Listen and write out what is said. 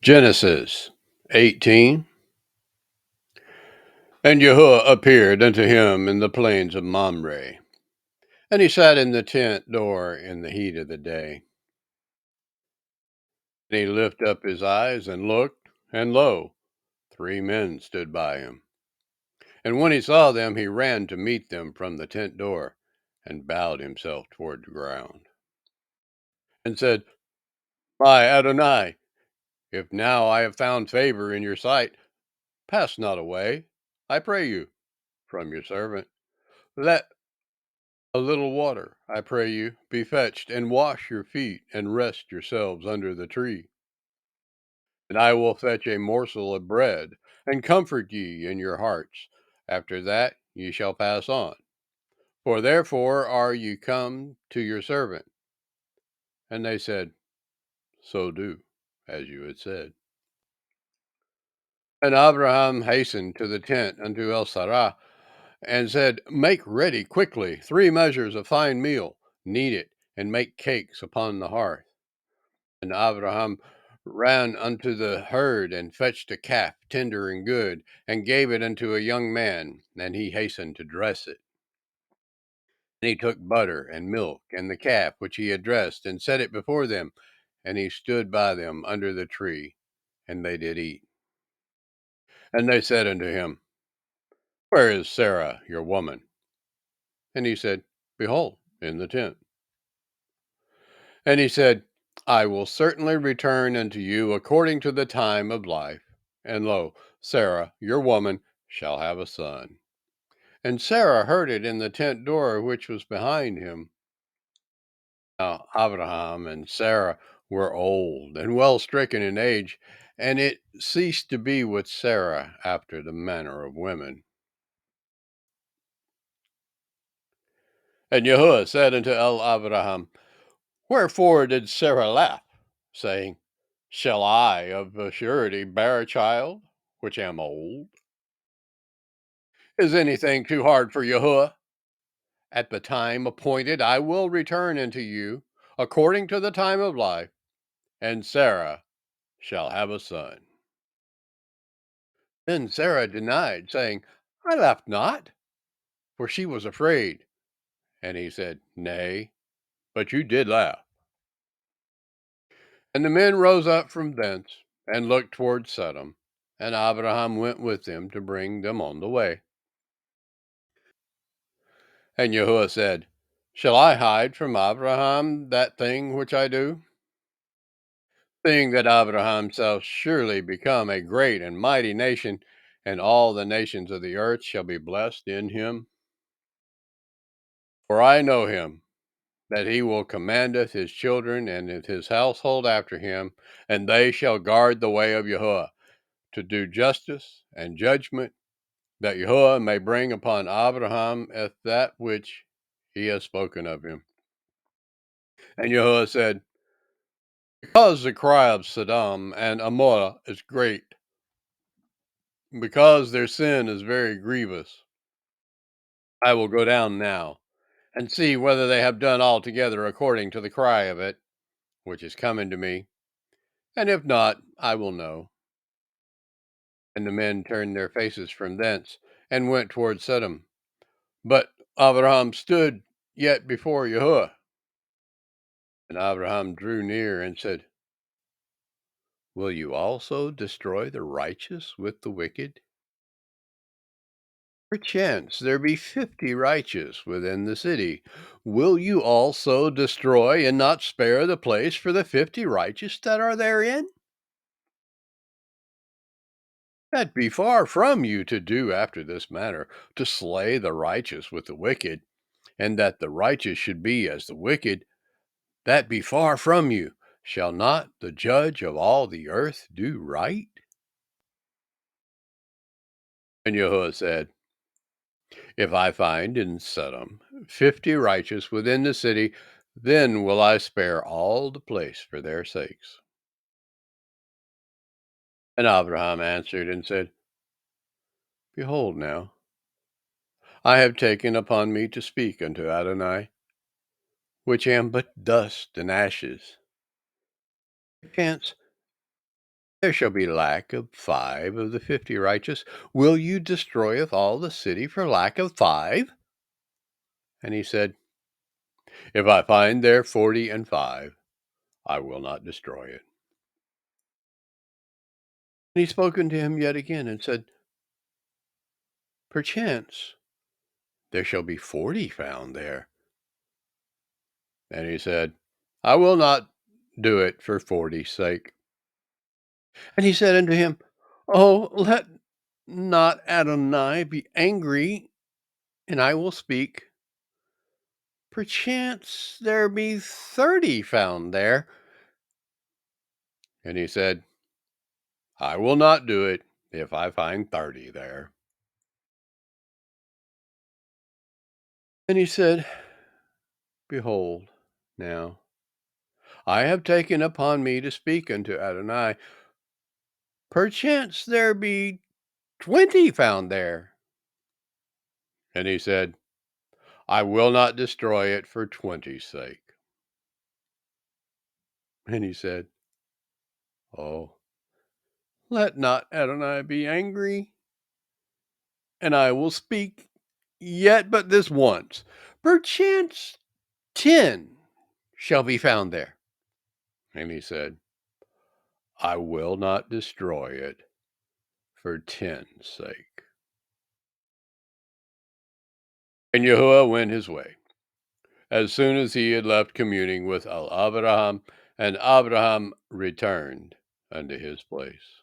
Genesis 18. And Yahuwah appeared unto him in the plains of Mamre, and he sat in the tent door in the heat of the day. And he lifted up his eyes and looked, and lo, 3 men stood by him. And when he saw them, he ran to meet them from the tent door, and bowed himself toward the ground, and said, My Adonai, if now I have found favor in your sight, pass not away, I pray you, from your servant. Let a little water, I pray you, be fetched, and wash your feet, and rest yourselves under the tree. And I will fetch a morsel of bread, and comfort ye in your hearts. After that ye shall pass on. For therefore are ye come to your servant. And they said, So do, as you had said. And Abraham hastened to the tent unto El Sarah, and said, Make ready quickly 3 measures of fine meal, knead it, and make cakes upon the hearth. And Abraham ran unto the herd, and fetched a calf tender and good, and gave it unto a young man, and he hastened to dress it. And he took butter and milk, and the calf which he had dressed, and set it before them, and he stood by them under the tree, and they did eat. And they said unto him, Where is Sarah your woman? And he said, Behold, in the tent. And he said, I will certainly return unto you according to the time of life. And lo, Sarah, your woman, shall have a son. And Sarah heard it in the tent door which was behind him. Now Abraham and Sarah were old and well stricken in age, and it ceased to be with Sarah after the manner of women. And Yahuwah said unto El Abraham, Wherefore did Sarah laugh, saying, Shall I of a surety bear a child, which am old? Is anything too hard for Yahuwah? At the time appointed I will return unto you, according to the time of life, and Sarah shall have a son. Then Sarah denied, saying, I laughed not, for she was afraid. And he said, Nay, but you did laugh. And the men rose up from thence, and looked toward Sodom, and Abraham went with them to bring them on the way. And Yahuwah said, Shall I hide from Abraham that thing which I do? Seeing that Abraham shall surely become a great and mighty nation, and all the nations of the earth shall be blessed in him. For I know him, that he will commandeth his children and his household after him, and they shall guard the way of Yahuwah, to do justice and judgment, that Yahuwah may bring upon Abraham that which he has spoken of him. And Yahuwah said, Because the cry of Sodom and Amorah is great, because their sin is very grievous, I will go down now, and see whether they have done altogether according to the cry of it, which is coming to me, and if not, I will know. And the men turned their faces from thence, and went toward Sodom. But Abraham stood yet before Yahuwah. And Abraham drew near and said, Will you also destroy the righteous with the wicked? Perchance there be 50 righteous within the city. Will you also destroy and not spare the place for the 50 righteous that are therein? That be far from you to do after this manner, to slay the righteous with the wicked, and that the righteous should be as the wicked. That be far from you. Shall not the judge of all the earth do right? And Yahuwah said, If I find in Sodom 50 righteous within the city, then will I spare all the place for their sakes. And Abraham answered and said, Behold now, I have taken upon me to speak unto Adonai, which am but dust and ashes. Perchance There shall be lack of 5 of the 50 righteous. Will you destroyeth all the city for lack of 5? And he said, If I find there 40 and 5, I will not destroy it. And he spoke unto him yet again and said, Perchance there shall be 40 found there. And he said, I will not do it for 40's sake. And he said unto him, Oh, let not Adonai be angry, and I will speak. Perchance there be 30 found there. And he said, I will not do it if I find 30 there. And he said, Behold, now I have taken upon me to speak unto Adonai. Perchance there be 20 found there. And he said, I will not destroy it for 20's sake. And he said, Oh, let not Adonai be angry, and I will speak yet but this once. Perchance 10 shall be found there. And he said, I will not destroy it for 10's sake. And Yahuwah went his way, as soon as he had left communing with Abraham, and Abraham returned unto his place.